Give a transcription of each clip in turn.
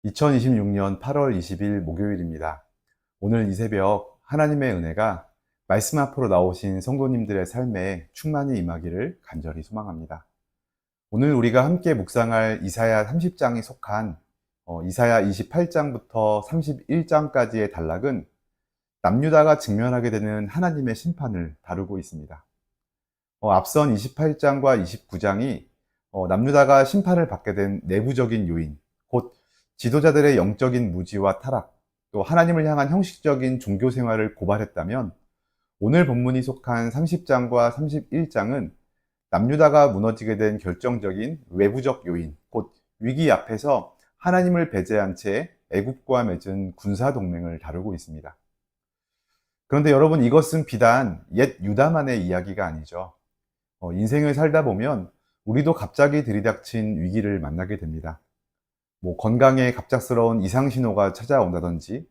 2026년 8월 20일 목요일입니다. 오늘 이 새벽 하나님의 은혜가 말씀 앞으로 나오신 성도님들의 삶에 충만히 임하기를 간절히 소망합니다. 오늘 우리가 함께 묵상할 이사야 30장이 속한 이사야 28장부터 31장까지의 단락은 남유다가 직면하게 되는 하나님의 심판을 다루고 있습니다. 앞선 28장과 29장이 남유다가 심판을 받게 된 내부적인 요인, 곧 지도자들의 영적인 무지와 타락, 또 하나님을 향한 형식적인 종교 생활을 고발했다면, 오늘 본문이 속한 30장과 31장은 남유다가 무너지게 된 결정적인 외부적 요인, 곧 위기 앞에서 하나님을 배제한 채 애굽과 맺은 군사 동맹을 다루고 있습니다. 그런데 여러분, 이것은 비단 옛 유다만의 이야기가 아니죠. 인생을 살다 보면 우리도 갑자기 들이닥친 위기를 만나게 됩니다. 건강에 갑작스러운 이상 신호가 찾아온다든지,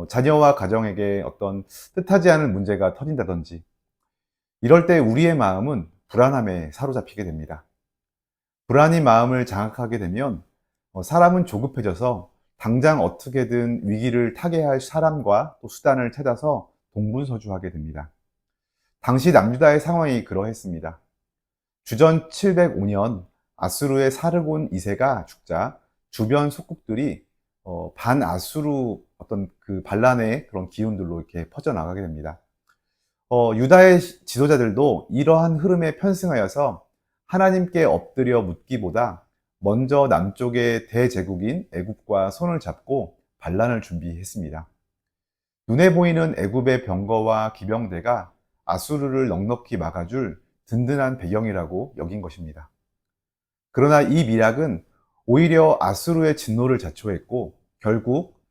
자녀와 가정에게 어떤 뜻하지 않은 문제가 터진다든지, 이럴 때 우리의 마음은 불안함에 사로잡히게 됩니다. 불안이 마음을 장악하게 되면 사람은 조급해져서 당장 어떻게든 위기를 타개할 사람과 또 수단을 찾아서 동분서주하게 됩니다. 당시 남유다의 상황이 그러했습니다. 주전 705년 아수르의 사르곤 2세가 죽자 주변 속국들이 반아수르 어떤 그 반란의 그런 기운들로 이렇게 퍼져나가게 됩니다. 유다의 지도자들도 이러한 흐름에 편승하여서 하나님께 엎드려 묻기보다 먼저 남쪽의 대제국인 애굽과 손을 잡고 반란을 준비했습니다. 눈에 보이는 애굽의 병거와 기병대가 아수르를 넉넉히 막아줄 든든한 배경이라고 여긴 것입니다. 그러나 이 미락은 오히려 아수르의 진노를 자초했고, 결국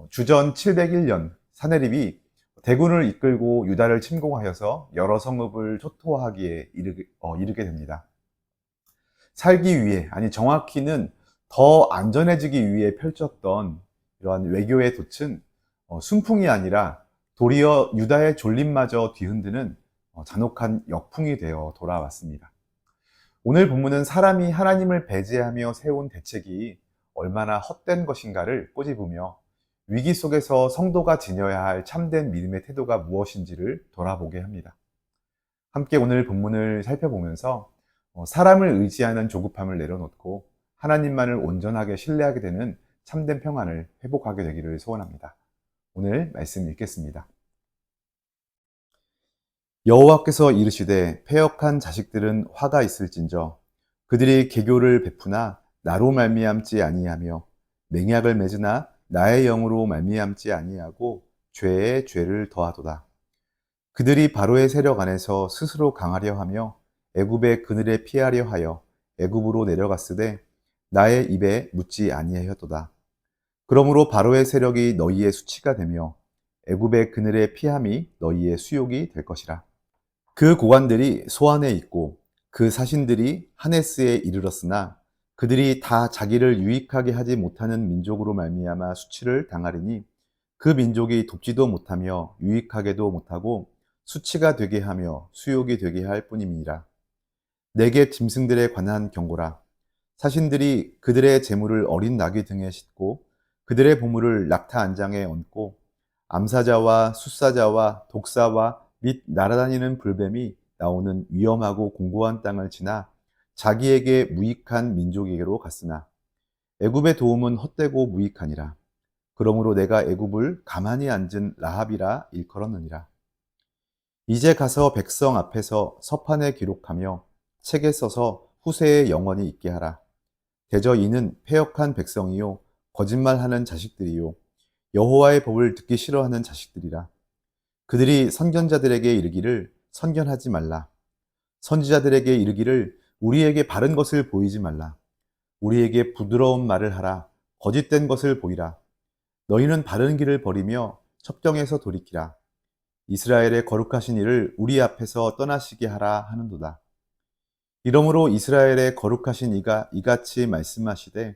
주전 701년 사네립이 대군을 이끌고 유다를 침공하여서 여러 성읍을 초토화하기에 이르게 됩니다. 살기 위해, 아니 정확히는 더 안전해지기 위해 펼쳤던 이러한 외교의 돛은 순풍이 아니라 도리어 유다의 졸림마저 뒤흔드는 잔혹한 역풍이 되어 돌아왔습니다. 오늘 본문은 사람이 하나님을 배제하며 세운 대책이 얼마나 헛된 것인가를 꼬집으며 위기 속에서 성도가 지녀야 할 참된 믿음의 태도가 무엇인지를 돌아보게 합니다. 함께 오늘 본문을 살펴보면서 사람을 의지하는 조급함을 내려놓고 하나님만을 온전하게 신뢰하게 되는 참된 평안을 회복하게 되기를 소원합니다. 오늘 말씀 읽겠습니다. 여호와께서 이르시되 패역한 자식들은 화가 있을진저 그들이 계교를 베푸나 나로 말미암지 아니하며 맹약을 맺으나 나의 영으로 말미암지 아니하고 죄에 죄를 더하도다. 그들이 바로의 세력 안에서 스스로 강하려 하며 애굽의 그늘에 피하려 하여 애굽으로 내려갔으되 나의 입에 묻지 아니하였도다. 그러므로 바로의 세력이 너희의 수치가 되며 애굽의 그늘에 피함이 너희의 수욕이 될 것이라. 그 고관들이 소안에 있고 그 사신들이 하네스에 이르렀으나 그들이 다 자기를 유익하게 하지 못하는 민족으로 말미암아 수치를 당하리니 그 민족이 돕지도 못하며 유익하게도 못하고 수치가 되게 하며 수욕이 되게 할 뿐임이니라. 내게 짐승들에 관한 경고라. 사신들이 그들의 재물을 어린 나귀 등에 싣고 그들의 보물을 낙타 안장에 얹고 암사자와 숫사자와 독사와 및 날아다니는 불뱀이 나오는 위험하고 공고한 땅을 지나 자기에게 무익한 민족에게로 갔으나 애굽의 도움은 헛되고 무익하니라. 그러므로 내가 애굽을 가만히 앉은 라합이라 일컬었느니라. 이제 가서 백성 앞에서 서판에 기록하며 책에 써서 후세에 영원히 있게 하라. 대저 이는 패역한 백성이요 거짓말하는 자식들이요 여호와의 법을 듣기 싫어하는 자식들이라. 그들이 선견자들에게 이르기를 선견하지 말라. 선지자들에게 이르기를 우리에게 바른 것을 보이지 말라. 우리에게 부드러운 말을 하라. 거짓된 것을 보이라. 너희는 바른 길을 버리며 첩경에서 돌이키라. 이스라엘의 거룩하신 이를 우리 앞에서 떠나시게 하라 하는도다. 이러므로 이스라엘의 거룩하신 이가 이같이 말씀하시되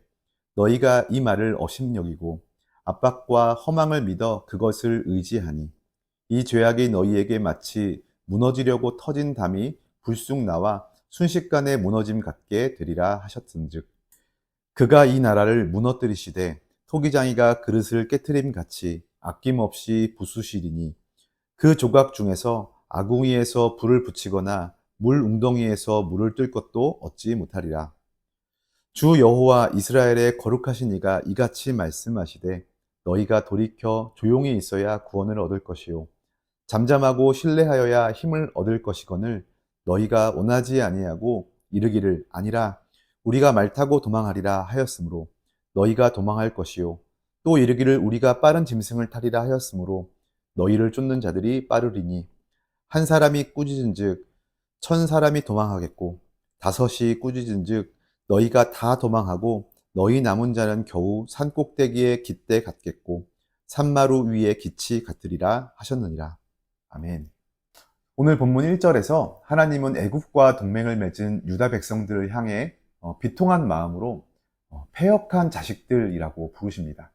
너희가 이 말을 업신여기고 압박과 허망을 믿어 그것을 의지하니 이 죄악이 너희에게 마치 무너지려고 터진 담이 불쑥 나와 순식간에 무너짐 같게 되리라 하셨은즉 그가 이 나라를 무너뜨리시되 토기장이가 그릇을 깨트림 같이 아낌없이 부수시리니 그 조각 중에서 아궁이에서 불을 붙이거나 물 웅덩이에서 물을 뜰 것도 얻지 못하리라. 주 여호와 이스라엘의 거룩하신 이가 이같이 말씀하시되 너희가 돌이켜 조용히 있어야 구원을 얻을 것이요 잠잠하고 신뢰하여야 힘을 얻을 것이거늘 너희가 원하지 아니하고 이르기를 아니라 우리가 말 타고 도망하리라 하였으므로 너희가 도망할 것이요 또 이르기를 우리가 빠른 짐승을 타리라 하였으므로 너희를 쫓는 자들이 빠르리니 한 사람이 꾸짖은즉 천 사람이 도망하겠고 다섯이 꾸짖은즉 너희가 다 도망하고 너희 남은 자는 겨우 산 꼭대기에 깃대 같겠고 산마루 위에 깃이 같으리라 하셨느니라. 아멘. 오늘 본문 1절에서 하나님은 애굽과 동맹을 맺은 유다 백성들을 향해 비통한 마음으로 패역한 자식들이라고 부르십니다.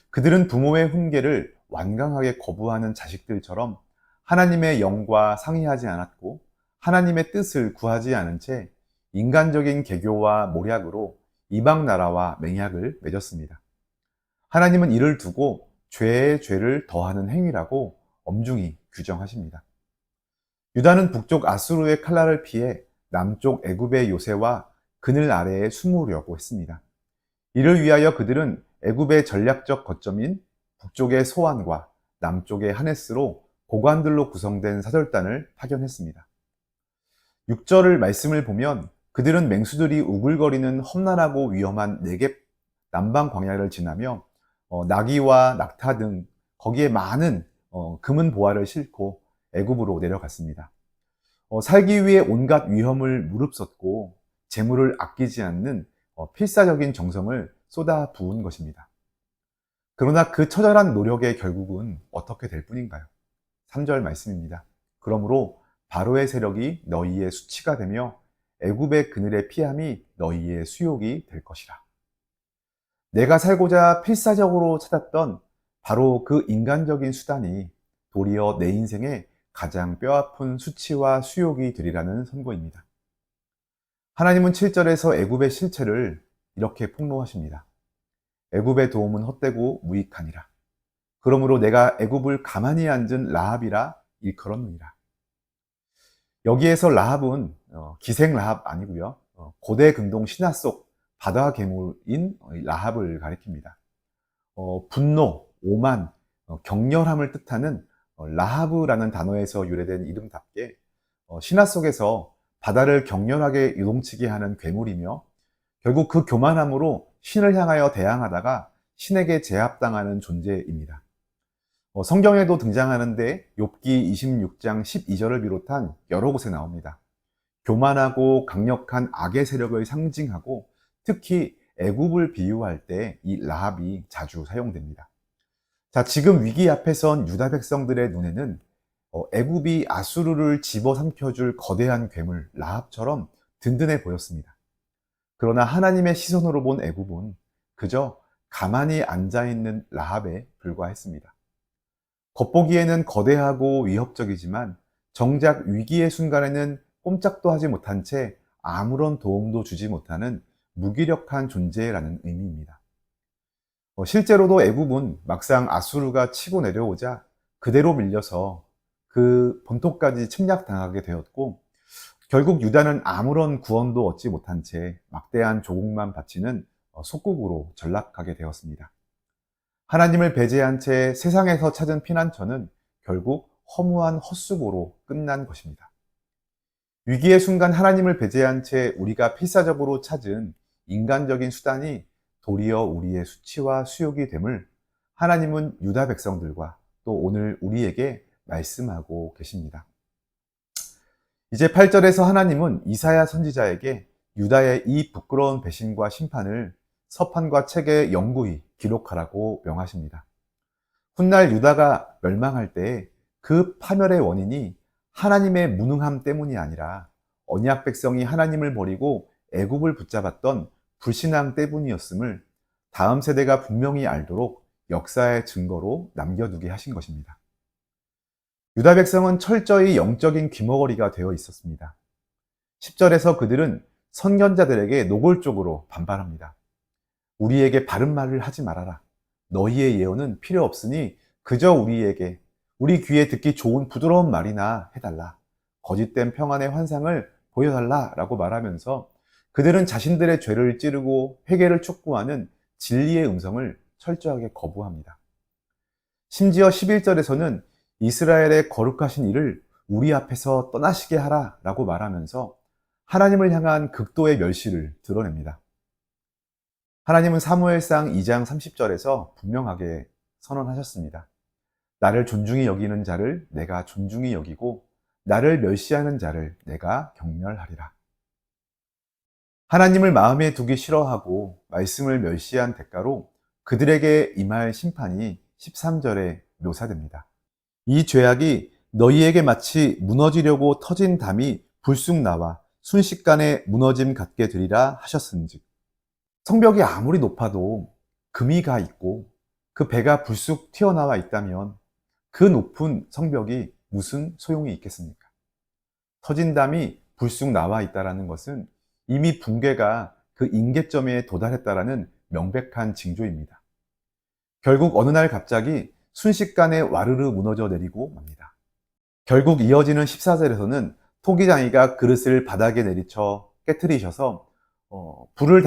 그들은 부모의 훈계를 완강하게 거부하는 자식들처럼 하나님의 영과 상의하지 않았고 하나님의 뜻을 구하지 않은 채 인간적인 계교와 모략으로 이방 나라와 맹약을 맺었습니다. 하나님은 이를 두고 죄에 죄를 더하는 행위라고 엄중히 규정하십니다. 유다는 북쪽 아수르의 칼날을 피해 남쪽 애굽의 요새와 그늘 아래에 숨으려고 했습니다. 이를 위하여 그들은 애굽의 전략적 거점인 북쪽의 소안과 남쪽의 하네스로 고관들로 구성된 사절단을 파견했습니다. 6절을 말씀을 보면 그들은 맹수들이 우글거리는 험난하고 위험한 네겝 남방 광야를 지나며 나귀와 낙타 등 거기에 많은 금은 보화를 싣고 애굽으로 내려갔습니다. 살기 위해 온갖 위험을 무릅썼고 재물을 아끼지 않는 필사적인 정성을 쏟아 부은 것입니다. 그러나 그 처절한 노력의 결국은 어떻게 될 뿐인가요? 3절 말씀입니다. 그러므로 바로의 세력이 너희의 수치가 되며 애굽의 그늘의 피함이 너희의 수욕이 될 것이라. 내가 살고자 필사적으로 찾았던 바로 그 인간적인 수단이 도리어 내 인생의 가장 뼈아픈 수치와 수욕이 되리라는 선고입니다. 하나님은 7절에서 애굽의 실체를 이렇게 폭로하십니다. 애굽의 도움은 헛되고 무익하니라. 그러므로 내가 애굽을 가만히 앉은 라합이라 일컬었느니라. 여기에서 라합은 기생 라합 아니고요. 고대 근동 신화 속 바다 괴물인 라합을 가리킵니다. 분노, 오만, 격렬함을 뜻하는 라하브라는 단어에서 유래된 이름답게 신화 속에서 바다를 격렬하게 요동치게 하는 괴물이며 결국 그 교만함으로 신을 향하여 대항하다가 신에게 제압당하는 존재입니다. 성경에도 등장하는데 욥기 26장 12절을 비롯한 여러 곳에 나옵니다. 교만하고 강력한 악의 세력을 상징하고 특히 애굽을 비유할 때 이 라합이 자주 사용됩니다. 자, 지금 위기 앞에 선 유다 백성들의 눈에는 애굽이 아수르를 집어삼켜줄 거대한 괴물 라합처럼 든든해 보였습니다. 그러나 하나님의 시선으로 본 애굽은 그저 가만히 앉아있는 라합에 불과했습니다. 겉보기에는 거대하고 위협적이지만 정작 위기의 순간에는 꼼짝도 하지 못한 채 아무런 도움도 주지 못하는 무기력한 존재라는 의미입니다. 실제로도 애굽은 막상 아수르가 치고 내려오자 그대로 밀려서 그 본토까지 침략당하게 되었고 결국 유다는 아무런 구원도 얻지 못한 채 막대한 조국만 바치는 속국으로 전락하게 되었습니다. 하나님을 배제한 채 세상에서 찾은 피난처는 결국 허무한 헛수고로 끝난 것입니다. 위기의 순간 하나님을 배제한 채 우리가 필사적으로 찾은 인간적인 수단이 도리어 우리의 수치와 수욕이 됨을 하나님은 유다 백성들과 또 오늘 우리에게 말씀하고 계십니다. 이제 8절에서 하나님은 이사야 선지자에게 유다의 이 부끄러운 배신과 심판을 서판과 책에 영구히 기록하라고 명하십니다. 훗날 유다가 멸망할 때에 그 파멸의 원인이 하나님의 무능함 때문이 아니라 언약 백성이 하나님을 버리고 애굽을 붙잡았던 불신앙 때문이었음을 다음 세대가 분명히 알도록 역사의 증거로 남겨두게 하신 것입니다. 유다 백성은 철저히 영적인 귀머거리가 되어 있었습니다. 10절에서 그들은 선견자들에게 노골적으로 반발합니다. 우리에게 바른 말을 하지 말아라. 너희의 예언은 필요 없으니 그저 우리 귀에 듣기 좋은 부드러운 말이나 해달라. 거짓된 평안의 환상을 보여달라 라고 말하면서 그들은 자신들의 죄를 찌르고 회개를 촉구하는 진리의 음성을 철저하게 거부합니다. 심지어 11절에서는 이스라엘의 거룩하신 이를 우리 앞에서 떠나시게 하라 라고 말하면서 하나님을 향한 극도의 멸시를 드러냅니다. 하나님은 사무엘상 2장 30절에서 분명하게 선언하셨습니다. 나를 존중히 여기는 자를 내가 존중히 여기고 나를 멸시하는 자를 내가 경멸하리라. 하나님을 마음에 두기 싫어하고 말씀을 멸시한 대가로 그들에게 임할 심판이 13절에 묘사됩니다. 이 죄악이 너희에게 마치 무너지려고 터진 담이 불쑥 나와 순식간에 무너짐 같게 되리라 하셨은즉. 성벽이 아무리 높아도 금이 가 있고 그 배가 불쑥 튀어나와 있다면 그 높은 성벽이 무슨 소용이 있겠습니까? 터진 담이 불쑥 나와 있다는 것은 이미 붕괴가 그 임계점에 도달했다라는 명백한 징조입니다. 결국 어느 날 갑자기 순식간에 와르르 무너져 내리고 맙니다. 결국 이어지는 14절에서는 토기장이가 그릇을 바닥에 내리쳐 깨트리셔서 불을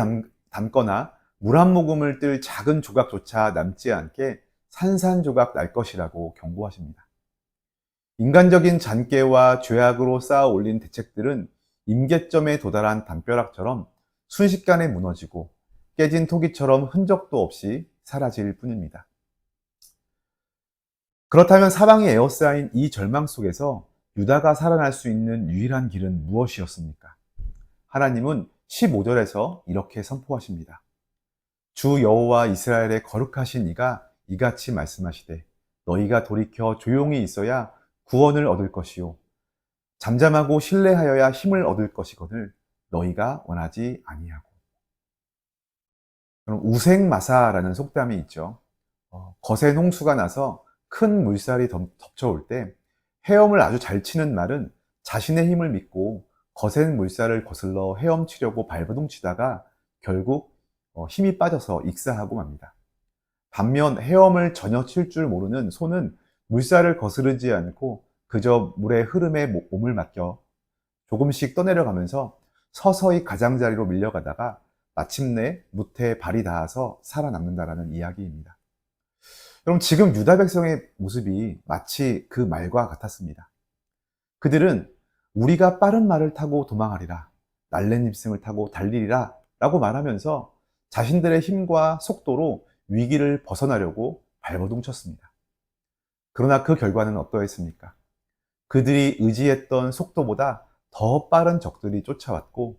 담거나 물 한 모금을 뜰 작은 조각조차 남지 않게 산산조각 날 것이라고 경고하십니다. 인간적인 잔꾀와 죄악으로 쌓아 올린 대책들은 임계점에 도달한 담벼락처럼 순식간에 무너지고 깨진 토기처럼 흔적도 없이 사라질 뿐입니다. 그렇다면 사방이 에워싸인 이 절망 속에서 유다가 살아날 수 있는 유일한 길은 무엇이었습니까? 하나님은 15절에서 이렇게 선포하십니다. 주 여호와 이스라엘의 거룩하신 이가 이같이 말씀하시되 너희가 돌이켜 조용히 있어야 구원을 얻을 것이요 잠잠하고 신뢰하여야 힘을 얻을 것이거늘 너희가 원하지 아니하고. 그럼 우생마사라는 속담이 있죠. 거센 홍수가 나서 큰 물살이 덮쳐올 때 헤엄을 아주 잘 치는 말은 자신의 힘을 믿고 거센 물살을 거슬러 헤엄치려고 발버둥 치다가 결국 힘이 빠져서 익사하고 맙니다. 반면 헤엄을 전혀 칠 줄 모르는 소는 물살을 거스르지 않고 그저 물의 흐름에 몸을 맡겨 조금씩 떠내려가면서 서서히 가장자리로 밀려가다가 마침내 무태에 발이 닿아서 살아남는다라는 이야기입니다. 그럼 지금 유다 백성의 모습이 마치 그 말과 같았습니다. 그들은 우리가 빠른 말을 타고 도망하리라, 날랜잎승을 타고 달리리라 라고 말하면서 자신들의 힘과 속도로 위기를 벗어나려고 발버둥 쳤습니다. 그러나 그 결과는 어떠했습니까? 그들이 의지했던 속도보다 더 빠른 적들이 쫓아왔고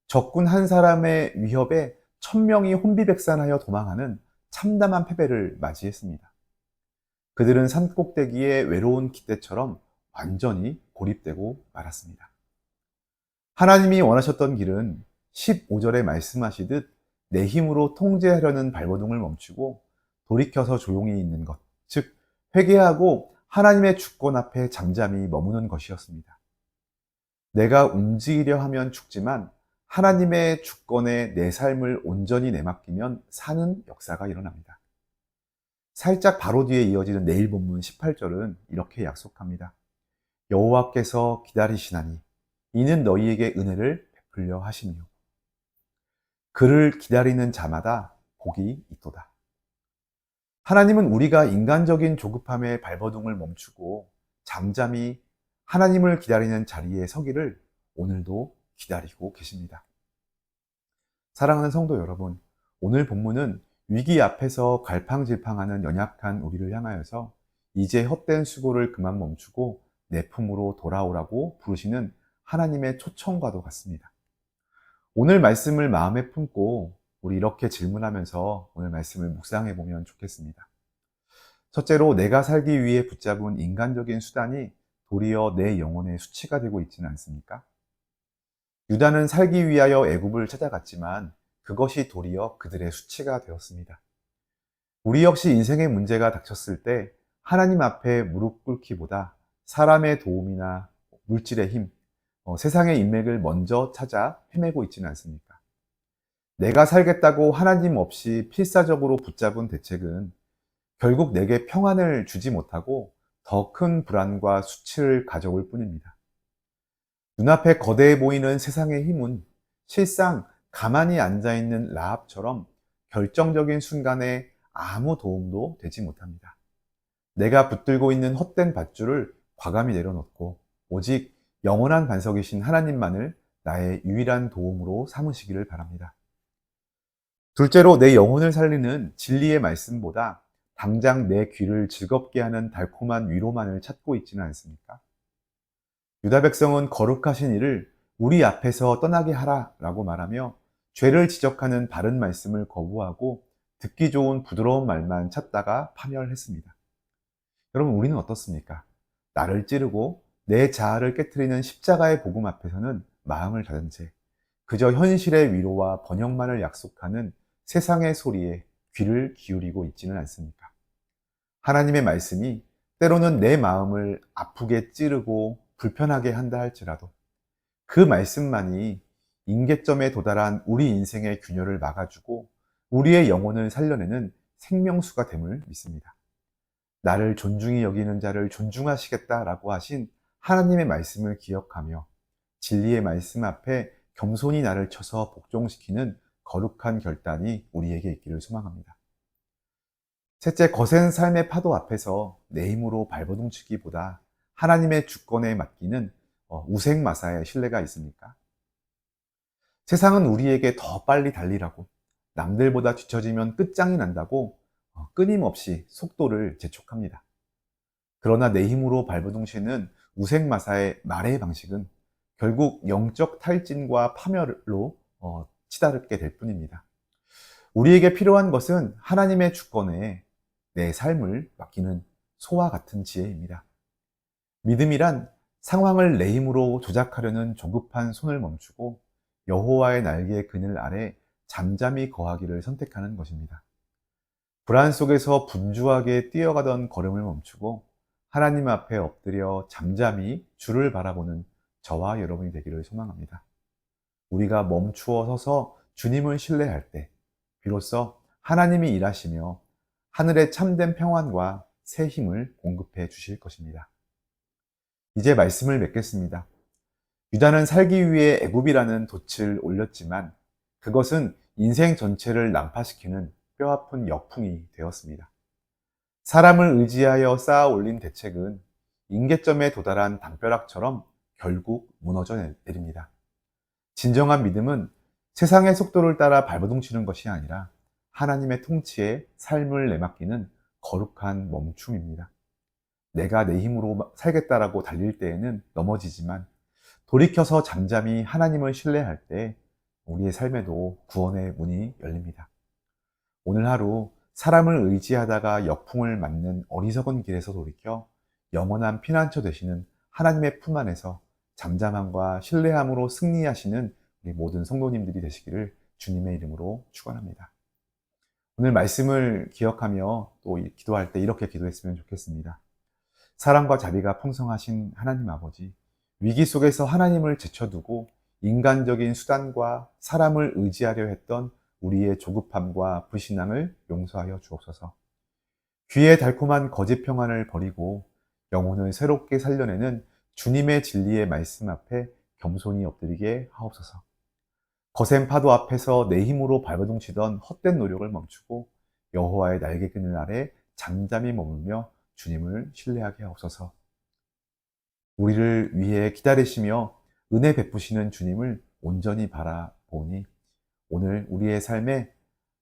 적군 한 사람의 위협에 1000명이 혼비백산하여 도망하는 참담한 패배를 맞이했습니다. 그들은 산꼭대기에 외로운 기대처럼 완전히 고립되고 말았습니다. 하나님이 원하셨던 길은 15절에 말씀하시듯 내 힘으로 통제하려는 발버둥을 멈추고 돌이켜서 조용히 있는 것, 즉 회개하고 하나님의 주권 앞에 잠잠히 머무는 것이었습니다. 내가 움직이려 하면 죽지만 하나님의 주권에 내 삶을 온전히 내맡기면 사는 역사가 일어납니다. 살짝 바로 뒤에 이어지는 내일 본문 18절은 이렇게 약속합니다. 여호와께서 기다리시나니 이는 너희에게 은혜를 베풀려 하시며 그를 기다리는 자마다 복이 있도다. 하나님은 우리가 인간적인 조급함의 발버둥을 멈추고 잠잠히 하나님을 기다리는 자리에 서기를 오늘도 기다리고 계십니다. 사랑하는 성도 여러분, 오늘 본문은 위기 앞에서 갈팡질팡하는 연약한 우리를 향하여서 이제 헛된 수고를 그만 멈추고 내 품으로 돌아오라고 부르시는 하나님의 초청과도 같습니다. 오늘 말씀을 마음에 품고 우리 이렇게 질문하면서 오늘 말씀을 묵상해 보면 좋겠습니다. 첫째로 내가 살기 위해 붙잡은 인간적인 수단이 도리어 내 영혼의 수치가 되고 있지는 않습니까? 유다는 살기 위하여 애굽을 찾아갔지만 그것이 도리어 그들의 수치가 되었습니다. 우리 역시 인생의 문제가 닥쳤을 때 하나님 앞에 무릎 꿇기보다 사람의 도움이나 물질의 힘, 세상의 인맥을 먼저 찾아 헤매고 있지는 않습니까? 내가 살겠다고 하나님 없이 필사적으로 붙잡은 대책은 결국 내게 평안을 주지 못하고 더 큰 불안과 수치를 가져올 뿐입니다. 눈앞에 거대해 보이는 세상의 힘은 실상 가만히 앉아있는 라합처럼 결정적인 순간에 아무 도움도 되지 못합니다. 내가 붙들고 있는 헛된 밧줄을 과감히 내려놓고 오직 영원한 반석이신 하나님만을 나의 유일한 도움으로 삼으시기를 바랍니다. 둘째로, 내 영혼을 살리는 진리의 말씀보다 당장 내 귀를 즐겁게 하는 달콤한 위로만을 찾고 있지는 않습니까? 유다 백성은 거룩하신 이를 우리 앞에서 떠나게 하라라고 말하며 죄를 지적하는 바른 말씀을 거부하고 듣기 좋은 부드러운 말만 찾다가 파멸했습니다. 여러분, 우리는 어떻습니까? 나를 찌르고 내 자아를 깨트리는 십자가의 복음 앞에서는 마음을 닫은 채 그저 현실의 위로와 번영만을 약속하는 세상의 소리에 귀를 기울이고 있지는 않습니까? 하나님의 말씀이 때로는 내 마음을 아프게 찌르고 불편하게 한다 할지라도 그 말씀만이 임계점에 도달한 우리 인생의 균열을 막아주고 우리의 영혼을 살려내는 생명수가 됨을 믿습니다. 나를 존중히 여기는 자를 존중하시겠다라고 하신 하나님의 말씀을 기억하며 진리의 말씀 앞에 겸손히 나를 쳐서 복종시키는 거룩한 결단이 우리에게 있기를 소망합니다. 셋째, 거센 삶의 파도 앞에서 내 힘으로 발버둥 치기보다 하나님의 주권에 맡기는 우생마사의 신뢰가 있습니까? 세상은 우리에게 더 빨리 달리라고, 남들보다 뒤처지면 끝장이 난다고 끊임없이 속도를 재촉합니다. 그러나 내 힘으로 발버둥 치는 우생마사의 말의 방식은 결국 영적 탈진과 파멸로 치달게 될 뿐입니다. 우리에게 필요한 것은 하나님의 주권에 내 삶을 맡기는 소와 같은 지혜입니다. 믿음이란 상황을 내 힘으로 조작하려는 조급한 손을 멈추고 여호와의 날개의 그늘 아래 잠잠히 거하기를 선택하는 것입니다. 불안 속에서 분주하게 뛰어가던 걸음을 멈추고 하나님 앞에 엎드려 잠잠히 주를 바라보는 저와 여러분이 되기를 소망합니다. 우리가 멈추어 서서 주님을 신뢰할 때 비로소 하나님이 일하시며 하늘의 참된 평안과 새 힘을 공급해 주실 것입니다. 이제 말씀을 맺겠습니다. 유다는 살기 위해 애굽이라는 돛을 올렸지만 그것은 인생 전체를 난파시키는 뼈아픈 역풍이 되었습니다. 사람을 의지하여 쌓아 올린 대책은 임계점에 도달한 담벼락처럼 결국 무너져 내립니다. 진정한 믿음은 세상의 속도를 따라 발버둥 치는 것이 아니라 하나님의 통치에 삶을 내맡기는 거룩한 멈춤입니다. 내가 내 힘으로 살겠다라고 달릴 때에는 넘어지지만 돌이켜서 잠잠히 하나님을 신뢰할 때 우리의 삶에도 구원의 문이 열립니다. 오늘 하루 사람을 의지하다가 역풍을 맞는 어리석은 길에서 돌이켜 영원한 피난처 되시는 하나님의 품 안에서 잠잠함과 신뢰함으로 승리하시는 우리 모든 성도님들이 되시기를 주님의 이름으로 축원합니다. 오늘 말씀을 기억하며 또 기도할 때 이렇게 기도했으면 좋겠습니다. 사랑과 자비가 풍성하신 하나님 아버지, 위기 속에서 하나님을 제쳐두고 인간적인 수단과 사람을 의지하려 했던 우리의 조급함과 불신앙을 용서하여 주옵소서. 귀의 달콤한 거짓 평안을 버리고 영혼을 새롭게 살려내는 주님의 진리의 말씀 앞에 겸손히 엎드리게 하옵소서. 거센 파도 앞에서 내 힘으로 발버둥 치던 헛된 노력을 멈추고 여호와의 날개 그늘 아래 잠잠히 머물며 주님을 신뢰하게 하옵소서. 우리를 위해 기다리시며 은혜 베푸시는 주님을 온전히 바라보니 오늘 우리의 삶에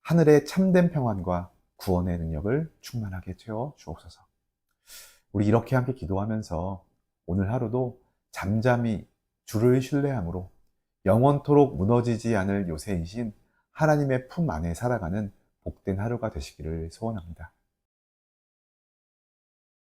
하늘의 참된 평안과 구원의 능력을 충만하게 채워 주옵소서. 우리 이렇게 함께 기도하면서 오늘 하루도 잠잠히 주를 신뢰함으로 영원토록 무너지지 않을 요새이신 하나님의 품 안에 살아가는 복된 하루가 되시기를 소원합니다.